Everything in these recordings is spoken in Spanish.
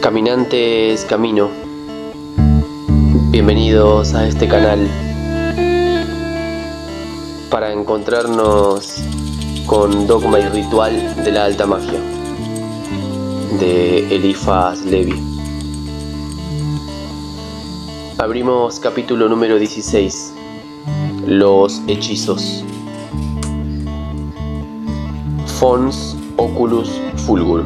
Caminantes camino, bienvenidos a este canal para encontrarnos con Dogma y Ritual de la Alta Magia de Eliphas Levi. Abrimos capítulo número 16, los hechizos. Fons Oculus Fulgur.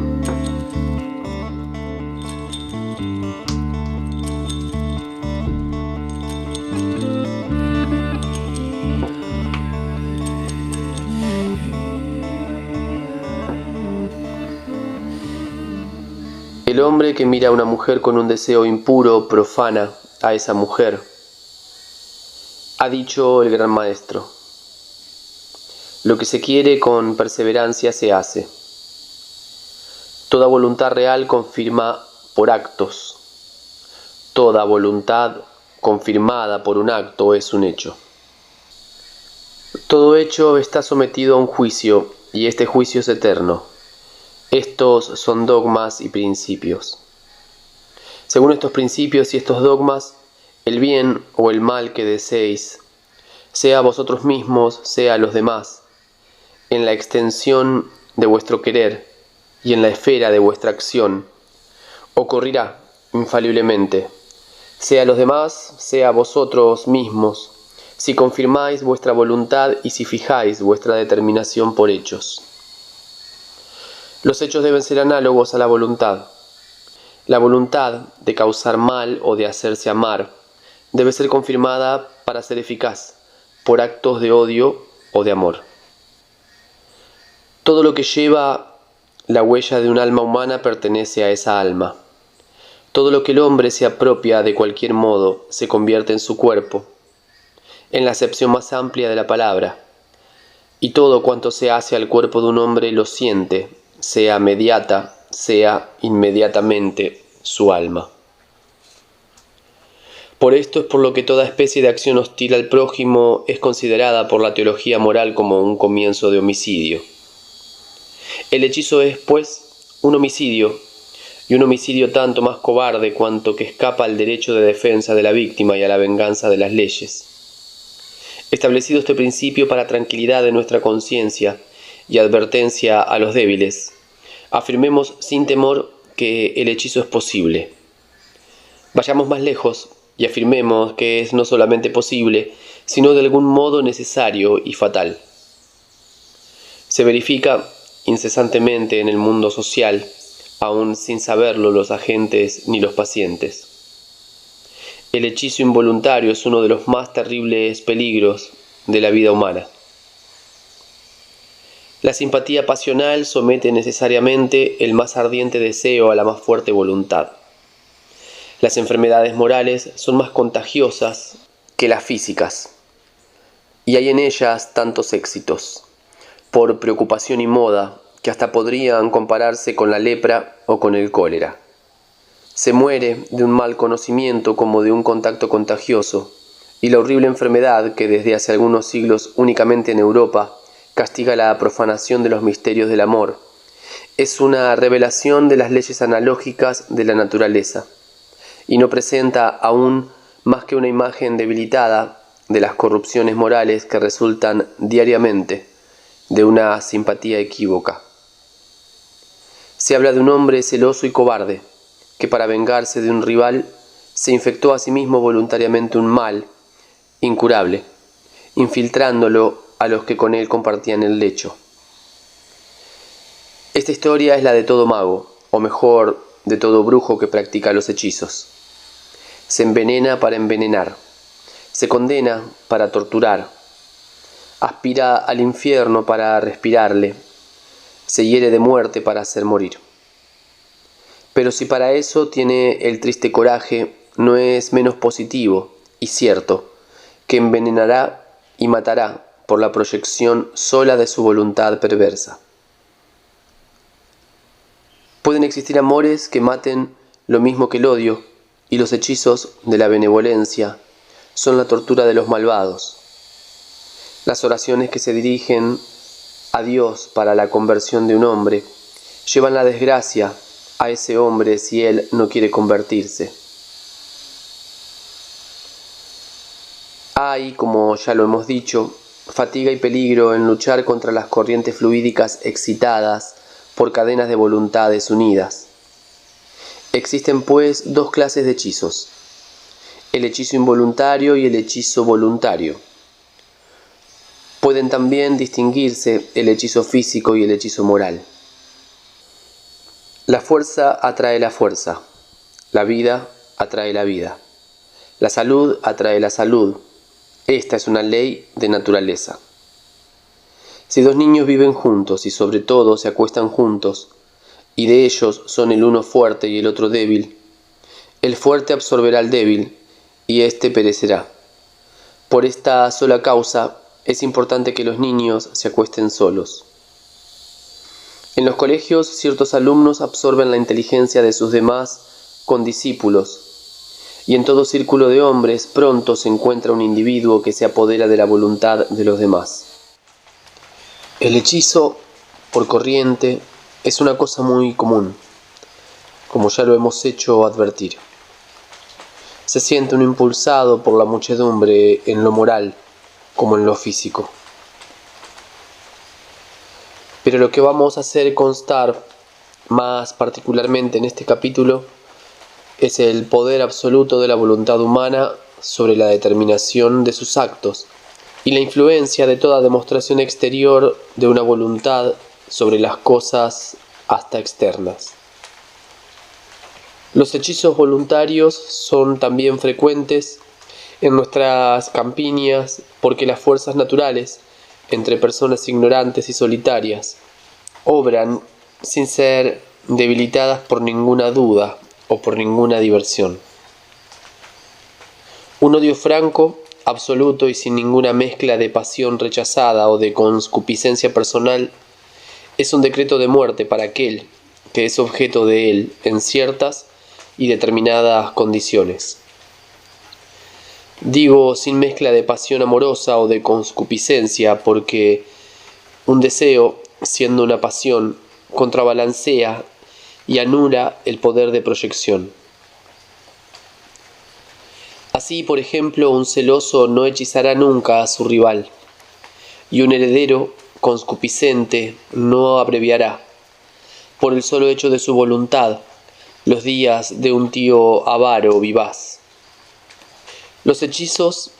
El hombre que mira a una mujer con un deseo impuro profana a esa mujer. Ha dicho el gran maestro: lo que se quiere con perseverancia se hace. Toda voluntad real confirma por actos. Toda voluntad confirmada por un acto es un hecho. Todo hecho está sometido a un juicio, y este juicio es eterno. Estos son dogmas y principios. Según estos principios y estos dogmas, el bien o el mal que deseéis, sea a vosotros mismos, sea a los demás, en la extensión de vuestro querer y en la esfera de vuestra acción, ocurrirá infaliblemente, sea a los demás, sea a vosotros mismos, si confirmáis vuestra voluntad y si fijáis vuestra determinación por hechos. Los hechos deben ser análogos a la voluntad. La voluntad de causar mal o de hacerse amar debe ser confirmada para ser eficaz por actos de odio o de amor. Todo lo que lleva la huella de un alma humana pertenece a esa alma. Todo lo que el hombre se apropia de cualquier modo se convierte en su cuerpo, en la acepción más amplia de la palabra, y todo cuanto se hace al cuerpo de un hombre lo siente, sea mediata, sea inmediatamente su alma. Por esto es por lo que toda especie de acción hostil al prójimo es considerada por la teología moral como un comienzo de homicidio. El hechizo es, pues, un homicidio, y un homicidio tanto más cobarde cuanto que escapa al derecho de defensa de la víctima y a la venganza de las leyes. Establecido este principio para tranquilidad de nuestra conciencia y advertencia a los débiles, afirmemos sin temor que el hechizo es posible. Vayamos más lejos y afirmemos que es no solamente posible, sino de algún modo necesario y fatal. Se verifica incesantemente en el mundo social, aun sin saberlo los agentes ni los pacientes. El hechizo involuntario es uno de los más terribles peligros de la vida humana. La simpatía pasional somete necesariamente el más ardiente deseo a la más fuerte voluntad. Las enfermedades morales son más contagiosas que las físicas, y hay en ellas tantos éxitos, por preocupación y moda, que hasta podrían compararse con la lepra o con el cólera. Se muere de un mal conocimiento como de un contacto contagioso, y la horrible enfermedad que desde hace algunos siglos únicamente en Europa castiga la profanación de los misterios del amor, es una revelación de las leyes analógicas de la naturaleza, y no presenta aún más que una imagen debilitada de las corrupciones morales que resultan diariamente de una simpatía equívoca. Se habla de un hombre celoso y cobarde, que para vengarse de un rival se infectó a sí mismo voluntariamente un mal incurable, infiltrándolo a los que con él compartían el lecho. Esta historia es la de todo mago, o mejor, de todo brujo que practica los hechizos. Se envenena para envenenar, se condena para torturar, aspira al infierno para respirarle, se hiere de muerte para hacer morir. Pero si para eso tiene el triste coraje, no es menos positivo y cierto que envenenará y matará por la proyección sola de su voluntad perversa. Pueden existir amores que maten lo mismo que el odio, y los hechizos de la benevolencia son la tortura de los malvados. Las oraciones que se dirigen a Dios para la conversión de un hombre llevan la desgracia a ese hombre si él no quiere convertirse. Hay, como ya lo hemos dicho, fatiga y peligro en luchar contra las corrientes fluídicas excitadas por cadenas de voluntades unidas. Existen pues dos clases de hechizos: el hechizo involuntario y el hechizo voluntario. Pueden también distinguirse el hechizo físico y el hechizo moral. La fuerza atrae la fuerza, la vida atrae la vida, la salud atrae la salud. Esta es una ley de naturaleza. Si dos niños viven juntos y sobre todo se acuestan juntos, y de ellos son el uno fuerte y el otro débil, el fuerte absorberá al débil, y éste perecerá. Por esta sola causa es importante que los niños se acuesten solos. En los colegios ciertos alumnos absorben la inteligencia de sus demás condiscípulos, y en todo círculo de hombres pronto se encuentra un individuo que se apodera de la voluntad de los demás. El hechizo por corriente es una cosa muy común, como ya lo hemos hecho advertir. Se siente uno impulsado por la muchedumbre en lo moral como en lo físico. Pero lo que vamos a hacer constar más particularmente en este capítulo es el poder absoluto de la voluntad humana sobre la determinación de sus actos y la influencia de toda demostración exterior de una voluntad sobre las cosas hasta externas. Los hechizos voluntarios son también frecuentes en nuestras campiñas porque las fuerzas naturales, entre personas ignorantes y solitarias, obran sin ser debilitadas por ninguna duda o por ninguna diversión. Un odio franco, absoluto y sin ninguna mezcla de pasión rechazada o de concupiscencia personal es un decreto de muerte para aquel que es objeto de él en ciertas y determinadas condiciones. Digo sin mezcla de pasión amorosa o de concupiscencia porque un deseo, siendo una pasión, contrabalancea y anula el poder de proyección. Así, por ejemplo, un celoso no hechizará nunca a su rival, y un heredero concupiscente no abreviará, por el solo hecho de su voluntad, los días de un tío avaro vivaz. Los hechizos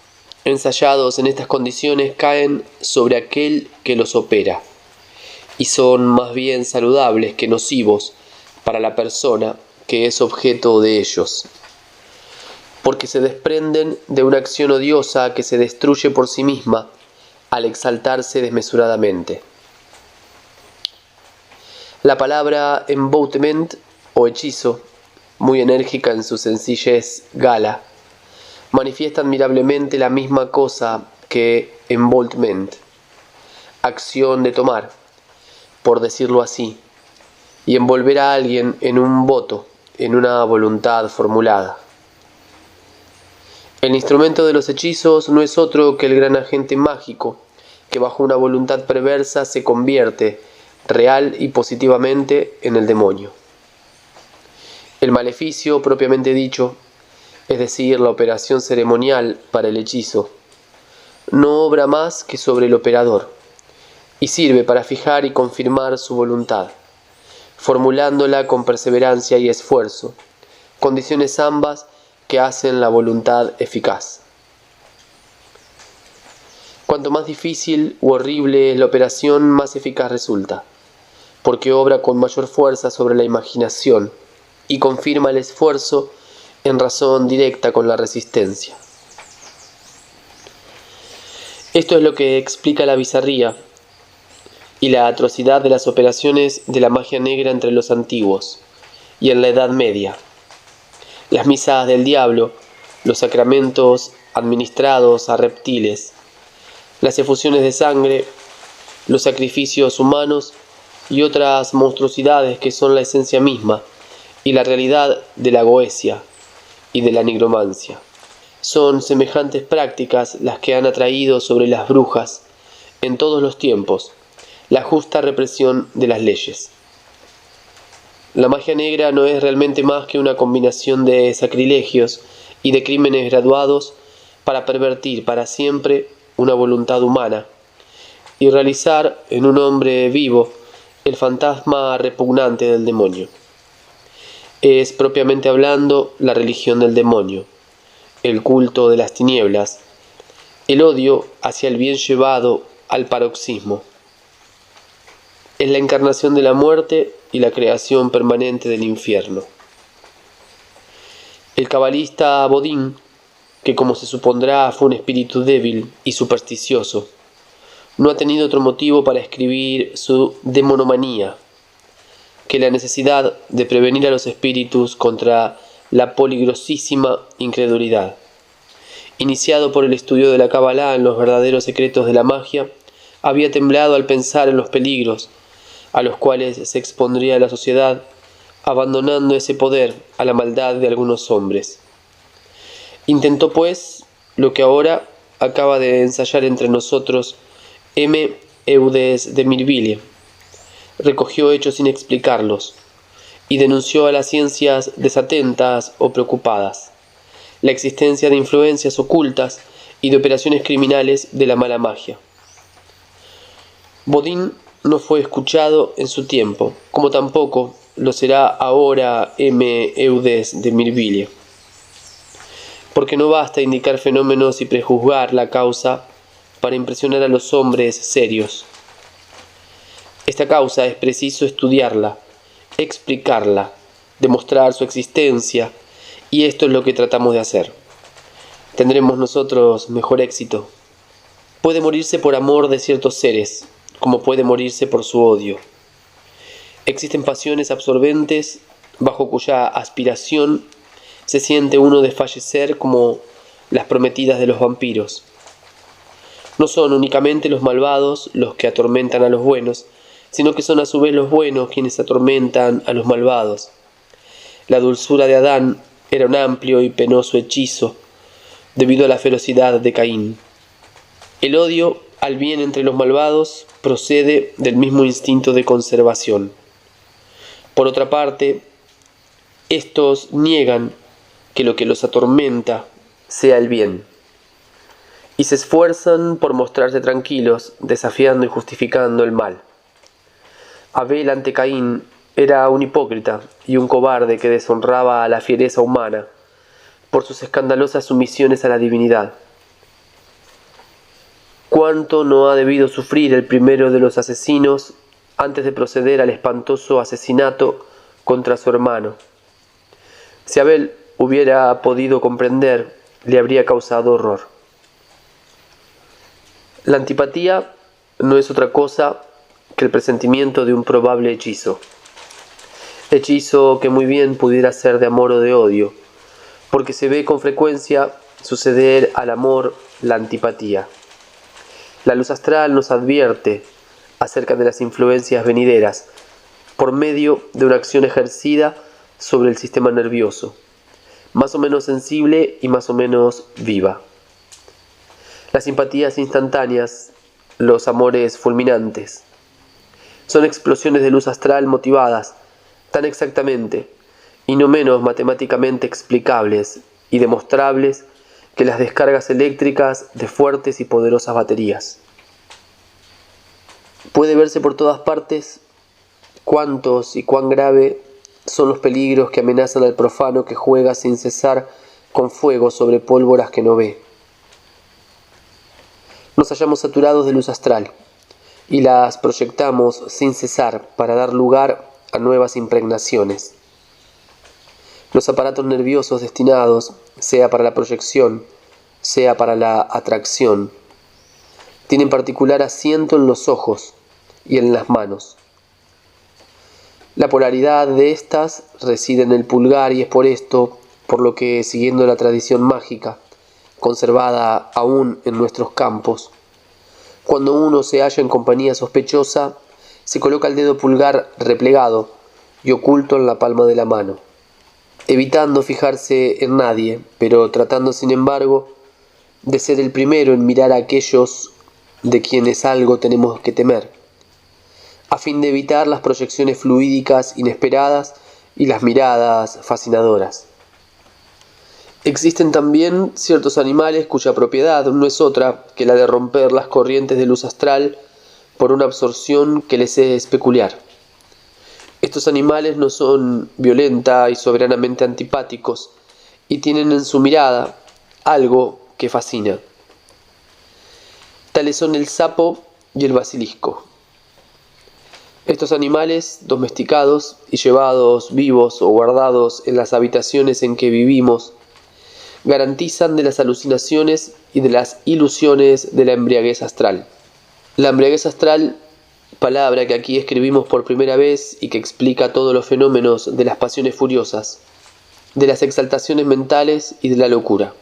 ensayados en estas condiciones caen sobre aquel que los opera, y son más bien saludables que nocivos para la persona que es objeto de ellos, porque se desprenden de una acción odiosa que se destruye por sí misma al exaltarse desmesuradamente. La palabra emboutement o hechizo, muy enérgica en su sencillez gala, manifiesta admirablemente la misma cosa que envolvement, acción de tomar, por decirlo así, y envolver a alguien en un voto, en una voluntad formulada. El instrumento de los hechizos no es otro que el gran agente mágico que bajo una voluntad perversa se convierte real y positivamente en el demonio. El maleficio propiamente dicho, es decir, la operación ceremonial para el hechizo, no obra más que sobre el operador y sirve para fijar y confirmar su voluntad, formulándola con perseverancia y esfuerzo, condiciones ambas que hacen la voluntad eficaz. Cuanto más difícil u horrible es la operación, más eficaz resulta, porque obra con mayor fuerza sobre la imaginación y confirma el esfuerzo en razón directa con la resistencia. Esto es lo que explica la bizarría y la atrocidad de las operaciones de la magia negra entre los antiguos y en la Edad Media. Las misas del diablo, los sacramentos administrados a reptiles, las efusiones de sangre, los sacrificios humanos y otras monstruosidades que son la esencia misma y la realidad de la goesia y de la nigromancia. Son semejantes prácticas las que han atraído sobre las brujas en todos los tiempos, la justa represión de las leyes. La magia negra no es realmente más que una combinación de sacrilegios y de crímenes graduados para pervertir para siempre una voluntad humana y realizar en un hombre vivo el fantasma repugnante del demonio. Es propiamente hablando la religión del demonio, el culto de las tinieblas, el odio hacia el bien llevado al paroxismo. Es la encarnación de la muerte y la creación permanente del infierno. El cabalista Bodin, que como se supondrá fue un espíritu débil y supersticioso, no ha tenido otro motivo para escribir su demonomanía que la necesidad de prevenir a los espíritus contra la peligrosísima incredulidad. Iniciado por el estudio de la Cábala en los verdaderos secretos de la magia, había temblado al pensar en los peligros a los cuales se expondría la sociedad, abandonando ese poder a la maldad de algunos hombres. Intentó, pues, lo que ahora acaba de ensayar entre nosotros M. Eudes de Mirville. Recogió hechos sin explicarlos y denunció a las ciencias desatentas o preocupadas la existencia de influencias ocultas y de operaciones criminales de la mala magia. Bodin no fue escuchado en su tiempo, como tampoco lo será ahora M. Eudes de Mirville, porque no basta indicar fenómenos y prejuzgar la causa para impresionar a los hombres serios. Esta causa es preciso estudiarla, explicarla, demostrar su existencia, y esto es lo que tratamos de hacer. Tendremos nosotros mejor éxito. Puede morirse por amor de ciertos seres, como puede morirse por su odio. Existen pasiones absorbentes bajo cuya aspiración se siente uno desfallecer como las prometidas de los vampiros. No son únicamente los malvados los que atormentan a los buenos, sino que son a su vez los buenos quienes atormentan a los malvados. La dulzura de Adán era un amplio y penoso hechizo, debido a la ferocidad de Caín. El odio al bien entre los malvados procede del mismo instinto de conservación. Por otra parte, estos niegan que lo que los atormenta sea el bien, y se esfuerzan por mostrarse tranquilos, desafiando y justificando el mal. Abel ante Caín era un hipócrita y un cobarde que deshonraba a la fiereza humana por sus escandalosas sumisiones a la divinidad. ¿Cuánto no ha debido sufrir el primero de los asesinos antes de proceder al espantoso asesinato contra su hermano? Si Abel hubiera podido comprender, le habría causado horror. La antipatía no es otra cosa que el presentimiento de un probable hechizo que muy bien pudiera ser de amor o de odio, porque se ve con frecuencia suceder al amor la antipatía. La luz astral nos advierte acerca de las influencias venideras por medio de una acción ejercida sobre el sistema nervioso, más o menos sensible y más o menos viva. Las simpatías instantáneas, los amores fulminantes, son explosiones de luz astral motivadas tan exactamente y no menos matemáticamente explicables y demostrables que las descargas eléctricas de fuertes y poderosas baterías. Puede verse por todas partes cuántos y cuán grave son los peligros que amenazan al profano que juega sin cesar con fuego sobre pólvoras que no ve. Nos hallamos saturados de luz astral y las proyectamos sin cesar para dar lugar a nuevas impregnaciones. Los aparatos nerviosos destinados, sea para la proyección, sea para la atracción, tienen particular asiento en los ojos y en las manos. La polaridad de éstas reside en el pulgar y es por esto, por lo que, siguiendo la tradición mágica, conservada aún en nuestros campos, cuando uno se halla en compañía sospechosa, se coloca el dedo pulgar replegado y oculto en la palma de la mano, evitando fijarse en nadie, pero tratando sin embargo de ser el primero en mirar a aquellos de quienes algo tenemos que temer, a fin de evitar las proyecciones fluídicas inesperadas y las miradas fascinadoras. Existen también ciertos animales cuya propiedad no es otra que la de romper las corrientes de luz astral por una absorción que les es peculiar. Estos animales no son violenta y soberanamente antipáticos y tienen en su mirada algo que fascina. Tales son el sapo y el basilisco. Estos animales, domesticados y llevados vivos o guardados en las habitaciones en que vivimos, garantizan de las alucinaciones y de las ilusiones de la embriaguez astral. La embriaguez astral, palabra que aquí escribimos por primera vez y que explica todos los fenómenos de las pasiones furiosas, de las exaltaciones mentales y de la locura.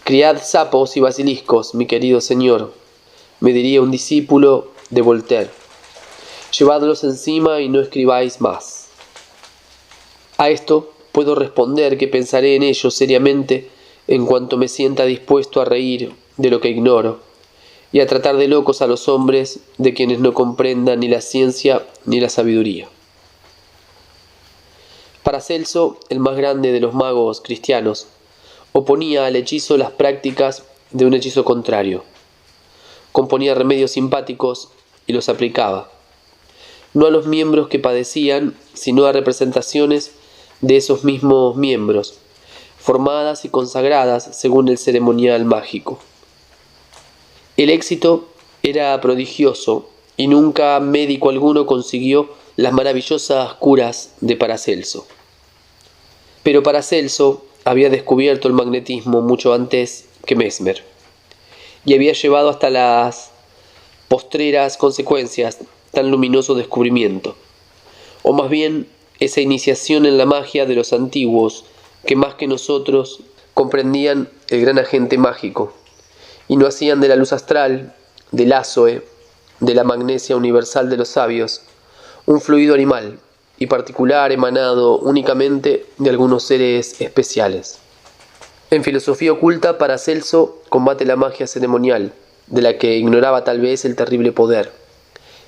Criad sapos y basiliscos, mi querido señor, me diría un discípulo de Voltaire. Llevadlos encima y no escribáis más. A esto puedo responder que pensaré en ello seriamente en cuanto me sienta dispuesto a reír de lo que ignoro y a tratar de locos a los hombres de quienes no comprendan ni la ciencia ni la sabiduría. Paracelso, el más grande de los magos cristianos, oponía al hechizo las prácticas de un hechizo contrario. Componía remedios simpáticos y los aplicaba, no a los miembros que padecían, sino a representaciones de esos mismos miembros, formadas y consagradas según el ceremonial mágico. El éxito era prodigioso y nunca médico alguno consiguió las maravillosas curas de Paracelso. Pero Paracelso había descubierto el magnetismo mucho antes que Mesmer y había llevado hasta las postreras consecuencias tan luminoso descubrimiento, o más bien esa iniciación en la magia de los antiguos que más que nosotros comprendían el gran agente mágico y no hacían de la luz astral, del ázoe, de la magnesia universal de los sabios, un fluido animal y particular emanado únicamente de algunos seres especiales. En filosofía oculta, Paracelso combate la magia ceremonial, de la que ignoraba tal vez el terrible poder,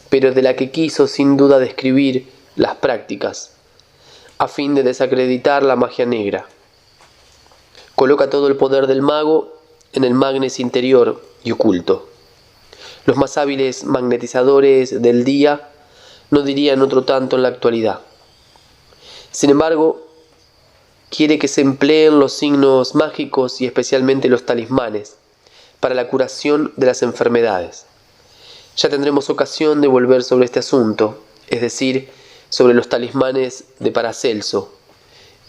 pero de la que quiso sin duda describir las prácticas, a fin de desacreditar la magia negra. Coloca todo el poder del mago en el magnes interior y oculto. Los más hábiles magnetizadores del día no dirían otro tanto en la actualidad. Sin embargo, quiere que se empleen los signos mágicos y especialmente los talismanes para la curación de las enfermedades. Ya tendremos ocasión de volver sobre este asunto, es decir, sobre los talismanes de Paracelso,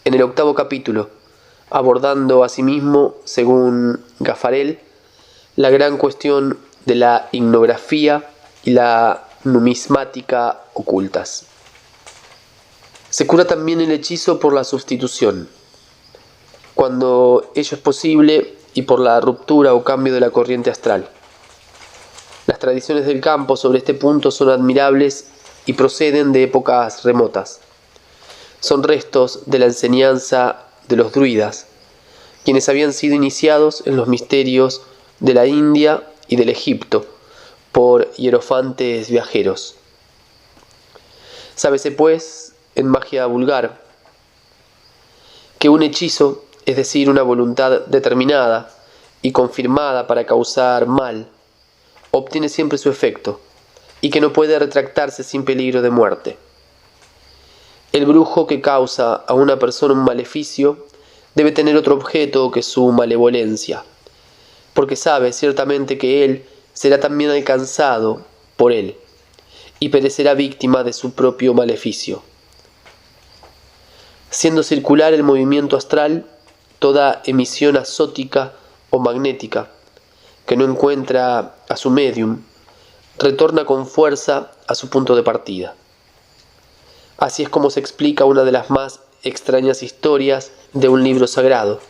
en el 8º capítulo, abordando asimismo, según Gaffarel, la gran cuestión de la ignografía y la numismática ocultas. Se cura también el hechizo por la sustitución, cuando ello es posible, y por la ruptura o cambio de la corriente astral. Las tradiciones del campo sobre este punto son admirables y proceden de épocas remotas. Son restos de la enseñanza de los druidas, quienes habían sido iniciados en los misterios de la India y del Egipto por hierofantes viajeros. Sábese, pues, en magia vulgar, que un hechizo, es decir, una voluntad determinada y confirmada para causar mal, obtiene siempre su efecto, y que no puede retractarse sin peligro de muerte. El brujo que causa a una persona un maleficio debe tener otro objeto que su malevolencia, porque sabe ciertamente que él será también alcanzado por él, y perecerá víctima de su propio maleficio. Siendo circular el movimiento astral, toda emisión azótica o magnética que no encuentra a su medium, retorna con fuerza a su punto de partida. Así es como se explica una de las más extrañas historias de un libro sagrado,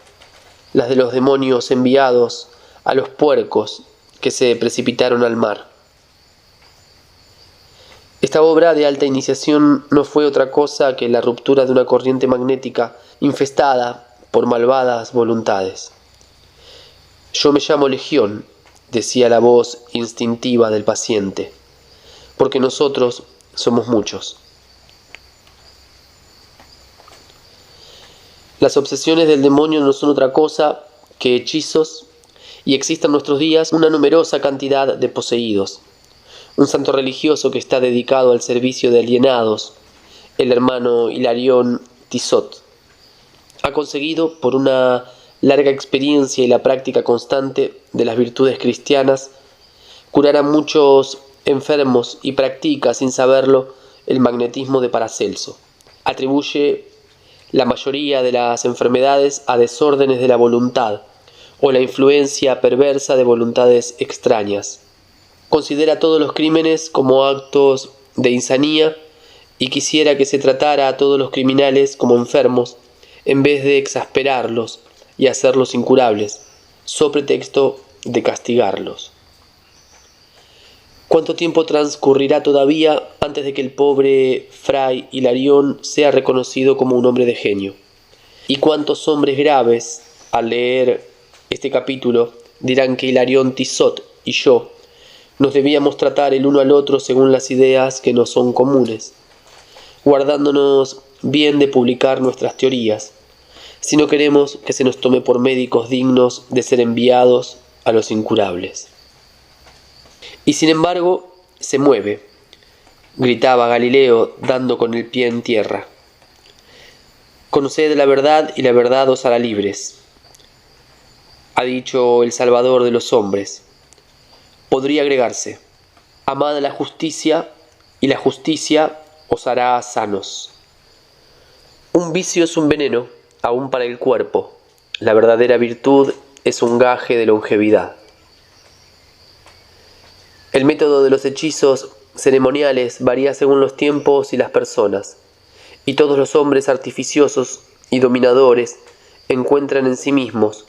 las de los demonios enviados a los puercos que se precipitaron al mar. Esta obra de alta iniciación no fue otra cosa que la ruptura de una corriente magnética infestada por malvadas voluntades. Yo me llamo Legión decía la voz instintiva del paciente, porque nosotros somos muchos. Las obsesiones del demonio no son otra cosa que hechizos, y existe en nuestros días una numerosa cantidad de poseídos. Un santo religioso que está dedicado al servicio de alienados, el hermano Hilarión Tissot, ha conseguido, por una larga experiencia y la práctica constante de las virtudes cristianas, curar a muchos enfermos y practica, sin saberlo, el magnetismo de Paracelso. Atribuye la mayoría de las enfermedades a desórdenes de la voluntad o la influencia perversa de voluntades extrañas. Considera todos los crímenes como actos de insanía y quisiera que se tratara a todos los criminales como enfermos en vez de exasperarlos y hacerlos incurables, so pretexto de castigarlos. ¿Cuánto tiempo transcurrirá todavía antes de que el pobre fray Hilarión sea reconocido como un hombre de genio? ¿Y cuántos hombres graves, al leer este capítulo, dirán que Hilarión Tissot y yo nos debíamos tratar el uno al otro según las ideas que nos son comunes, guardándonos bien de publicar nuestras teorías, si no queremos que se nos tome por médicos dignos de ser enviados a los incurables? Y sin embargo, se mueve, gritaba Galileo, dando con el pie en tierra. Conoced la verdad y la verdad os hará libres, ha dicho el Salvador de los hombres. Podría agregarse, amad la justicia y la justicia os hará sanos. Un vicio es un veneno, aún para el cuerpo. La verdadera virtud es un gaje de longevidad. El método de los hechizos ceremoniales varía según los tiempos y las personas, y todos los hombres artificiosos y dominadores encuentran en sí mismos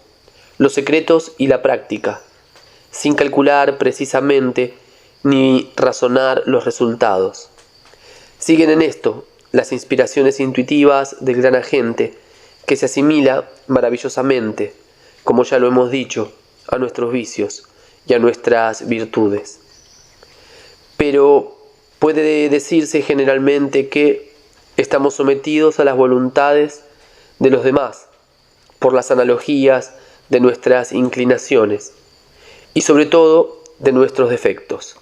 los secretos y la práctica, sin calcular precisamente ni razonar los resultados. Siguen en esto las inspiraciones intuitivas del gran agente, que se asimila maravillosamente, como ya lo hemos dicho, a nuestros vicios y a nuestras virtudes. Pero puede decirse generalmente que estamos sometidos a las voluntades de los demás, por las analogías de nuestras inclinaciones, y sobre todo de nuestros defectos.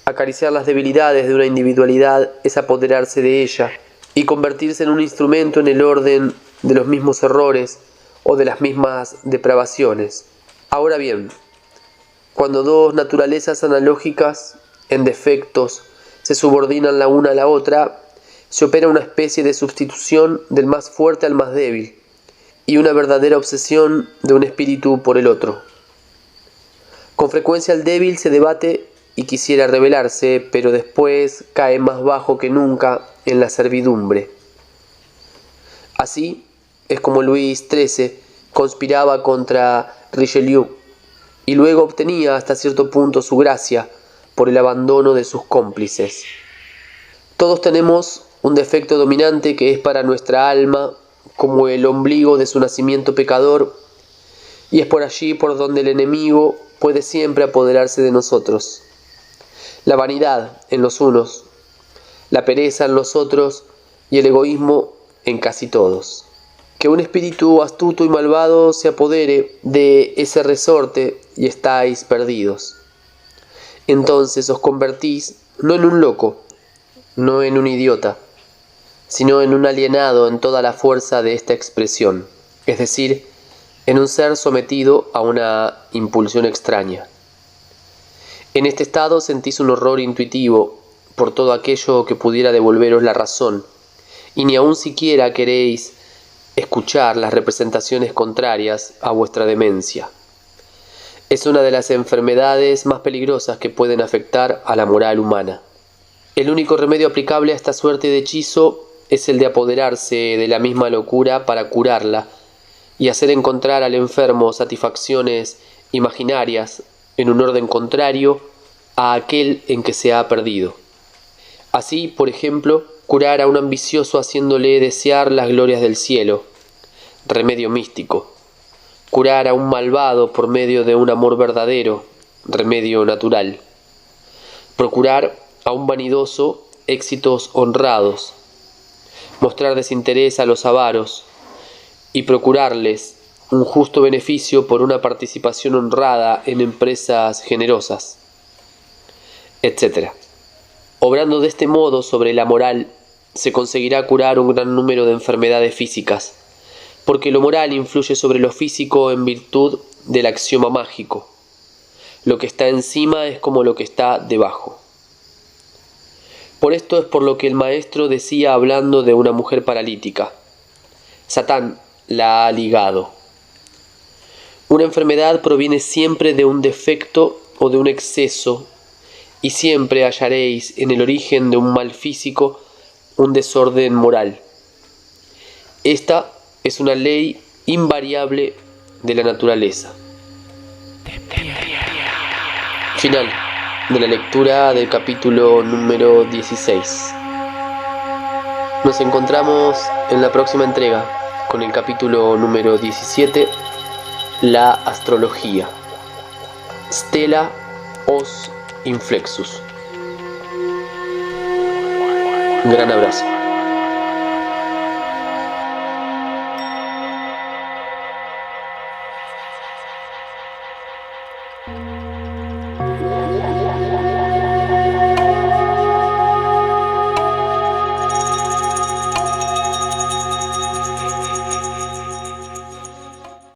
Acariciar las debilidades de una individualidad es apoderarse de ella y convertirse en un instrumento en el orden de los mismos errores o de las mismas depravaciones. Ahora bien, cuando dos naturalezas analógicas en defectos se subordinan la una a la otra, se opera una especie de sustitución del más fuerte al más débil y una verdadera obsesión de un espíritu por el otro. Con frecuencia el débil se debate y quisiera rebelarse, pero después cae más bajo que nunca en la servidumbre. Así es como Luis XIII conspiraba contra Richelieu y luego obtenía hasta cierto punto su gracia por el abandono de sus cómplices. Todos tenemos un defecto dominante que es para nuestra alma como el ombligo de su nacimiento pecador, y es por allí por donde el enemigo puede siempre apoderarse de nosotros. La vanidad en los unos, la pereza en los otros y el egoísmo en casi todos. Que un espíritu astuto y malvado se apodere de ese resorte y estáis perdidos. Entonces os convertís no en un loco, no en un idiota, sino en un alienado en toda la fuerza de esta expresión, es decir, en un ser sometido a una impulsión extraña. En este estado sentís un horror intuitivo por todo aquello que pudiera devolveros la razón, y ni aun siquiera queréis escuchar las representaciones contrarias a vuestra demencia. Es una de las enfermedades más peligrosas que pueden afectar a la moral humana. El único remedio aplicable a esta suerte de hechizo es el de apoderarse de la misma locura para curarla y hacer encontrar al enfermo satisfacciones imaginarias en un orden contrario a aquel en que se ha perdido. Así, por ejemplo, curar a un ambicioso haciéndole desear las glorias del cielo, remedio místico. curar a un malvado por medio de un amor verdadero, remedio natural. Procurar a un vanidoso éxitos honrados, mostrar desinterés a los avaros y procurarles un justo beneficio por una participación honrada en empresas generosas, etc. Obrando de este modo sobre la moral, se conseguirá curar un gran número de enfermedades físicas, porque lo moral influye sobre lo físico en virtud del axioma mágico. Lo que está encima es como lo que está debajo. Por esto es por lo que el maestro decía hablando de una mujer paralítica: Satán la ha ligado. Una enfermedad proviene siempre de un defecto o de un exceso, y siempre hallaréis en el origen de un mal físico un desorden moral. Esta es una ley invariable de la naturaleza. Final de la lectura del capítulo número 16. Nos encontramos en la próxima entrega con el capítulo número 17, la astrología. Stella os inflexus. Un gran abrazo.